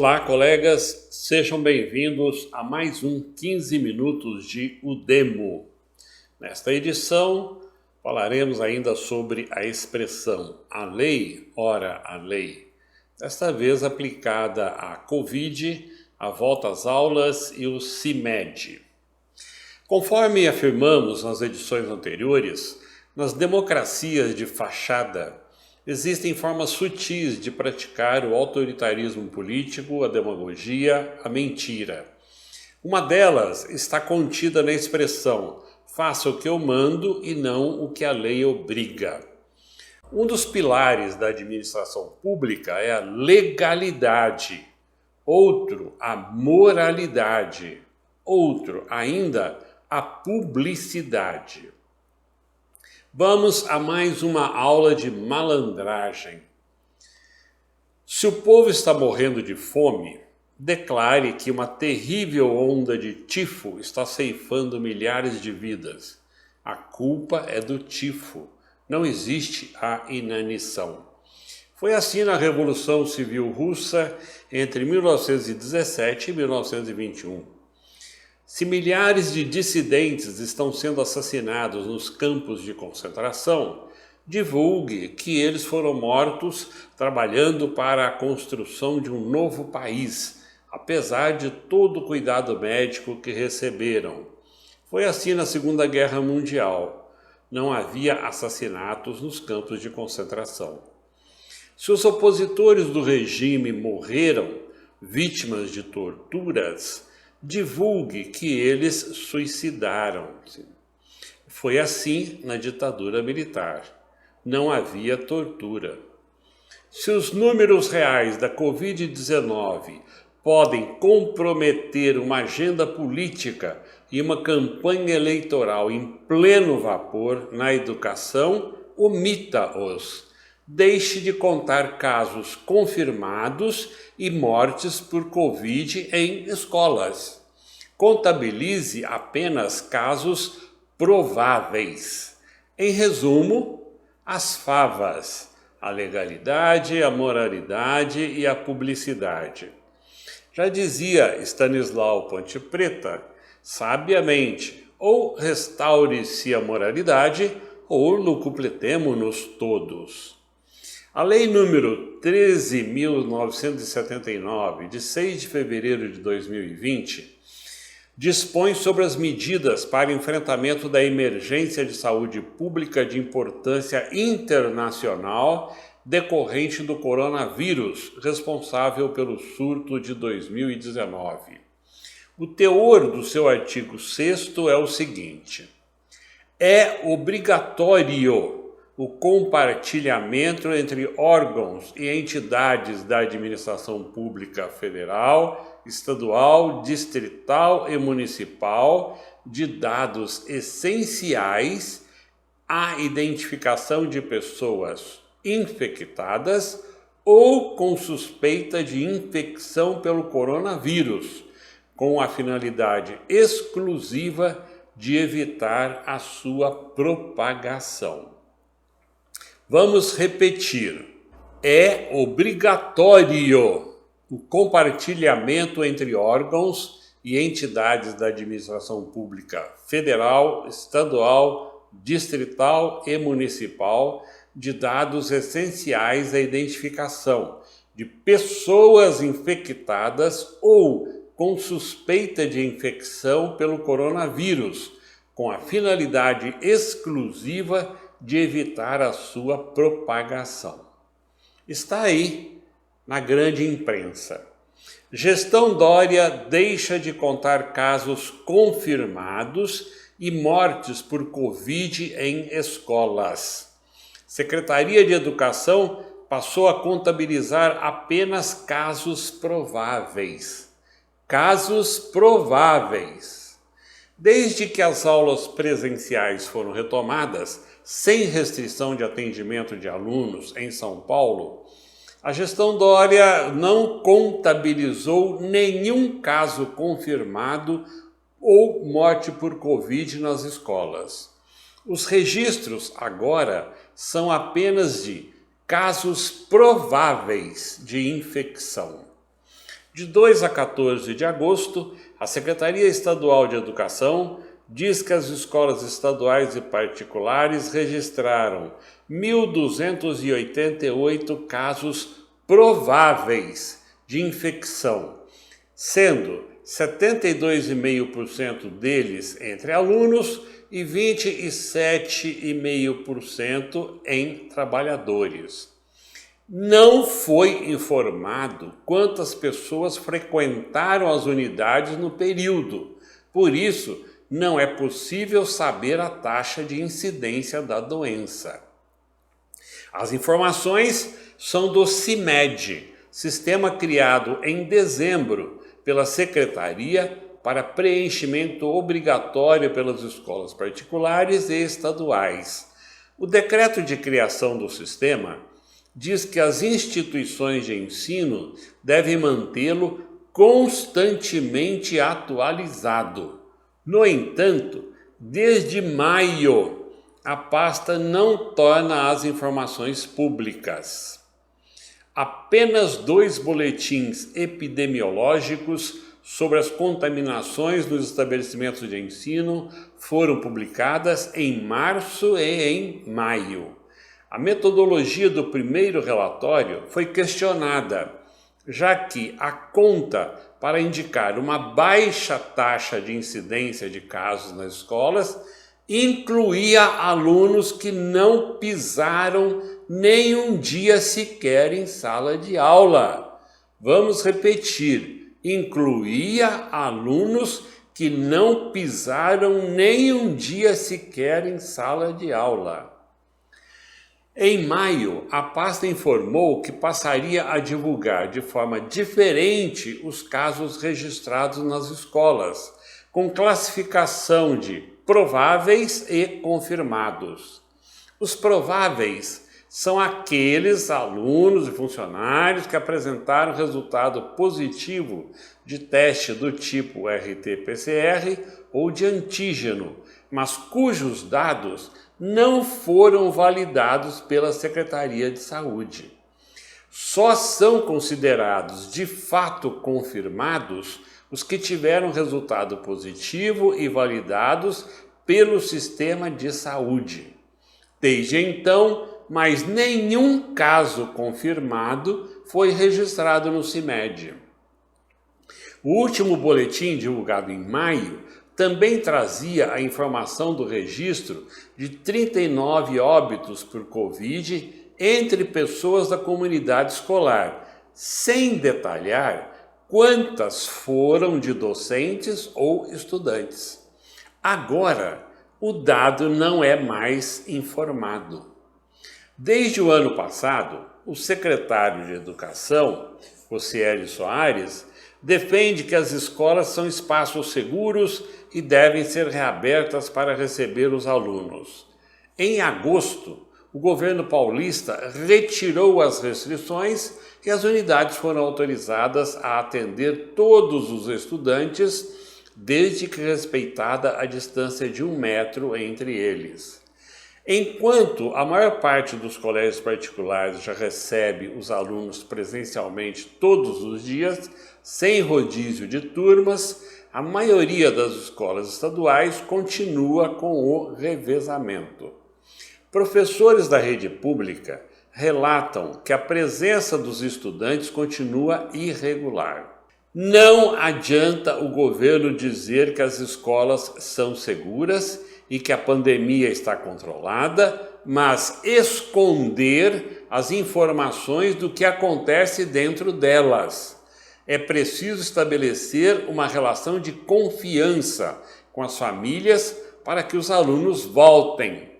Olá, colegas, sejam bem-vindos a mais um 15 minutos de Udemo. Nesta edição, falaremos ainda sobre a expressão "a lei, ora a lei", desta vez aplicada à Covid, a volta às aulas e o CIMED. Conforme afirmamos nas edições anteriores, nas democracias de fachada, existem formas sutis de praticar o autoritarismo político, a demagogia, a mentira. Uma delas está contida na expressão "faça o que eu mando e não o que a lei obriga". Um dos pilares da administração pública é a legalidade, outro a moralidade, outro ainda a publicidade. Vamos a mais uma aula de malandragem. Se o povo está morrendo de fome, declare que uma terrível onda de tifo está ceifando milhares de vidas. A culpa é do tifo, não existe a inanição. Foi assim na Revolução Civil Russa entre 1917 e 1921. Se milhares de dissidentes estão sendo assassinados nos campos de concentração, divulgue que eles foram mortos trabalhando para a construção de um novo país, apesar de todo o cuidado médico que receberam. Foi assim na Segunda Guerra Mundial. Não havia assassinatos nos campos de concentração. Se os opositores do regime morreram, vítimas de torturas, divulgue que eles suicidaram-se. Foi assim na ditadura militar. Não havia tortura. Se os números reais da Covid-19 podem comprometer uma agenda política e uma campanha eleitoral em pleno vapor na educação, omita-os. Deixe de contar casos confirmados e mortes por Covid em escolas. Contabilize apenas casos prováveis. Em resumo, as favas, a legalidade, a moralidade e a publicidade. Já dizia Stanislau Ponte Preta, sabiamente, ou restaure-se a moralidade, ou locupletemo-nos todos. A Lei número 13.979, de 6 de fevereiro de 2020, dispõe sobre as medidas para enfrentamento da emergência de saúde pública de importância internacional decorrente do coronavírus, responsável pelo surto de 2019. O teor do seu artigo 6º é o seguinte: é obrigatório o compartilhamento entre órgãos e entidades da administração pública federal, estadual, distrital e municipal de dados essenciais à identificação de pessoas infectadas ou com suspeita de infecção pelo coronavírus, com a finalidade exclusiva de evitar a sua propagação. Vamos repetir. É obrigatório o compartilhamento entre órgãos e entidades da administração pública federal, estadual, distrital e municipal de dados essenciais à identificação de pessoas infectadas ou com suspeita de infecção pelo coronavírus, com a finalidade exclusiva de evitar a sua propagação. Está aí na grande imprensa. Gestão Dória deixa de contar casos confirmados e mortes por Covid em escolas. Secretaria de Educação passou a contabilizar apenas casos prováveis. Casos prováveis. Desde que as aulas presenciais foram retomadas, sem restrição de atendimento de alunos em São Paulo, a gestão Dória não contabilizou nenhum caso confirmado ou morte por Covid nas escolas. Os registros agora são apenas de casos prováveis de infecção. De 2 a 14 de agosto, a Secretaria Estadual de Educação diz que as escolas estaduais e particulares registraram 1.288 casos prováveis de infecção, sendo 72,5% deles entre alunos e 27,5% em trabalhadores. Não foi informado quantas pessoas frequentaram as unidades no período, por isso não é possível saber a taxa de incidência da doença. As informações são do CIMED, sistema criado em dezembro pela Secretaria para preenchimento obrigatório pelas escolas particulares e estaduais. O decreto de criação do sistema diz que as instituições de ensino devem mantê-lo constantemente atualizado. No entanto, desde maio, a pasta não torna as informações públicas. Apenas 2 boletins epidemiológicos sobre as contaminações nos estabelecimentos de ensino foram publicadas em março e em maio. A metodologia do primeiro relatório foi questionada, já que a conta para indicar uma baixa taxa de incidência de casos nas escolas incluía alunos que não pisaram nem um dia sequer em sala de aula. Vamos repetir, incluía alunos que não pisaram nem um dia sequer em sala de aula. Em maio, a pasta informou que passaria a divulgar de forma diferente os casos registrados nas escolas, com classificação de prováveis e confirmados. Os prováveis são aqueles alunos e funcionários que apresentaram resultado positivo de teste do tipo RT-PCR ou de antígeno, mas cujos dados não foram validados pela Secretaria de Saúde. Só são considerados de fato confirmados os que tiveram resultado positivo e validados pelo sistema de saúde. Desde então, mais nenhum caso confirmado foi registrado no CIMED. O último boletim, divulgado em maio, também trazia a informação do registro de 39 óbitos por Covid entre pessoas da comunidade escolar, sem detalhar quantas foram de docentes ou estudantes. Agora, o dado não é mais informado. Desde o ano passado, o secretário de Educação, Rocieli Soares, defende que as escolas são espaços seguros e devem ser reabertas para receber os alunos. Em agosto, o governo paulista retirou as restrições e as unidades foram autorizadas a atender todos os estudantes, desde que respeitada a distância de 1 metro entre eles. Enquanto a maior parte dos colégios particulares já recebe os alunos presencialmente todos os dias, sem rodízio de turmas, a maioria das escolas estaduais continua com o revezamento. Professores da rede pública relatam que a presença dos estudantes continua irregular. Não adianta o governo dizer que as escolas são seguras e que a pandemia está controlada, mas esconder as informações do que acontece dentro delas. É preciso estabelecer uma relação de confiança com as famílias para que os alunos voltem,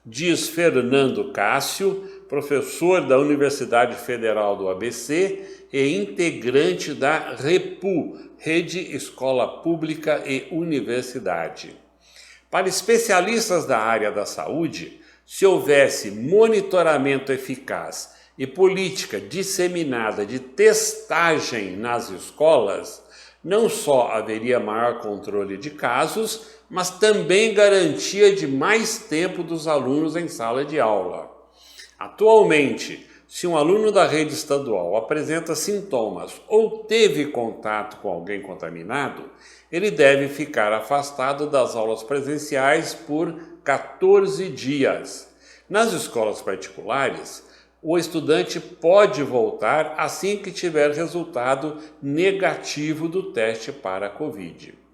diz Fernando Cássio, professor da Universidade Federal do ABC e integrante da REPU, Rede Escola Pública e Universidade. Para especialistas da área da saúde, se houvesse monitoramento eficaz e política disseminada de testagem nas escolas, não só haveria maior controle de casos, mas também garantia de mais tempo dos alunos em sala de aula. Atualmente, Se um aluno da rede estadual apresenta sintomas ou teve contato com alguém contaminado, ele deve ficar afastado das aulas presenciais por 14 dias. Nas escolas particulares, o estudante pode voltar assim que tiver resultado negativo do teste para a Covid.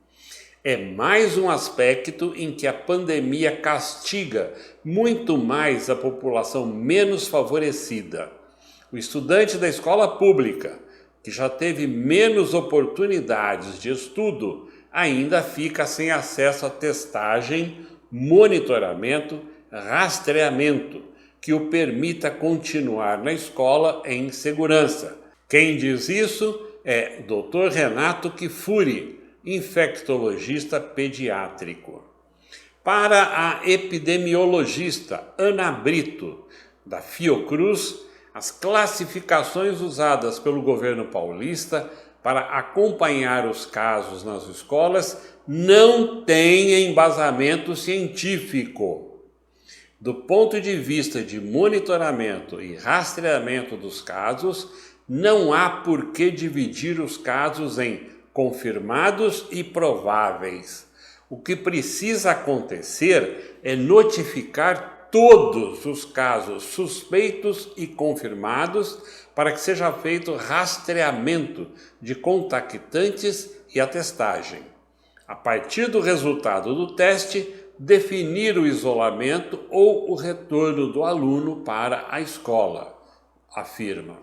É mais um aspecto em que a pandemia castiga muito mais a população menos favorecida. O estudante da escola pública, que já teve menos oportunidades de estudo, ainda fica sem acesso a testagem, monitoramento, rastreamento, que o permita continuar na escola em segurança. Quem diz isso é Dr. Renato Kifuri, infectologista pediátrico. Para a epidemiologista Ana Brito, da Fiocruz, as classificações usadas pelo governo paulista para acompanhar os casos nas escolas não têm embasamento científico. Do ponto de vista de monitoramento e rastreamento dos casos, não há por que dividir os casos em confirmados e prováveis. O que precisa acontecer é notificar todos os casos suspeitos e confirmados para que seja feito rastreamento de contactantes e a testagem. A partir do resultado do teste, definir o isolamento ou o retorno do aluno para a escola, afirma.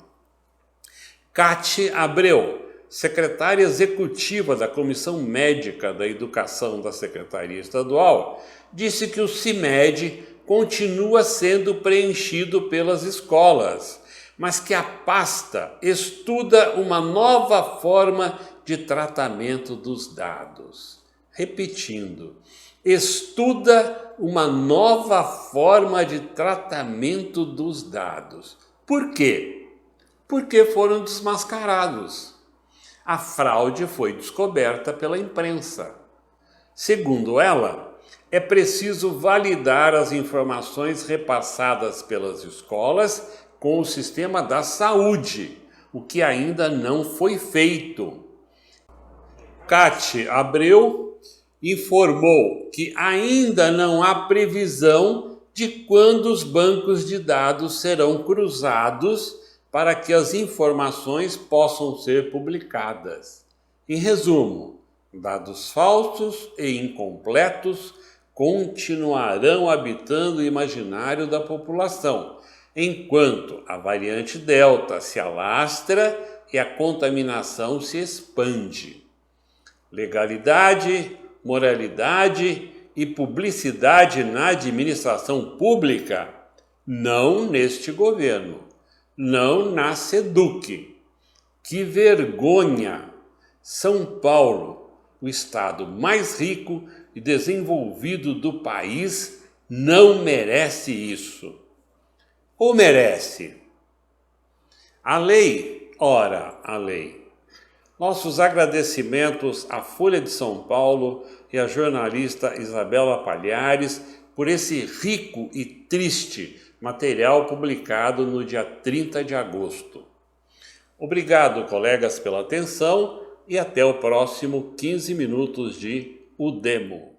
Cate Abreu, secretária executiva da Comissão Médica da Educação da Secretaria Estadual, disse que o CIMED continua sendo preenchido pelas escolas, mas que a pasta estuda uma nova forma de tratamento dos dados. Repetindo, estuda uma nova forma de tratamento dos dados. Por quê? Porque foram desmascarados. A fraude foi descoberta pela imprensa. Segundo ela, é preciso validar as informações repassadas pelas escolas com o sistema da saúde, o que ainda não foi feito. Cate Abreu informou que ainda não há previsão de quando os bancos de dados serão cruzados para que as informações possam ser publicadas. Em resumo, dados falsos e incompletos continuarão habitando o imaginário da população, enquanto a variante Delta se alastra e a contaminação se expande. Legalidade, moralidade e publicidade na administração pública? Não neste governo. Não na SEDUC. Que vergonha! São Paulo, o estado mais rico e desenvolvido do país, não merece isso. Ou merece? A lei, ora, a lei. Nossos agradecimentos à Folha de São Paulo e à jornalista Isabela Palhares por esse rico e triste material publicado no dia 30 de agosto. Obrigado, colegas, pela atenção e até o próximo 15 minutos de O Demo.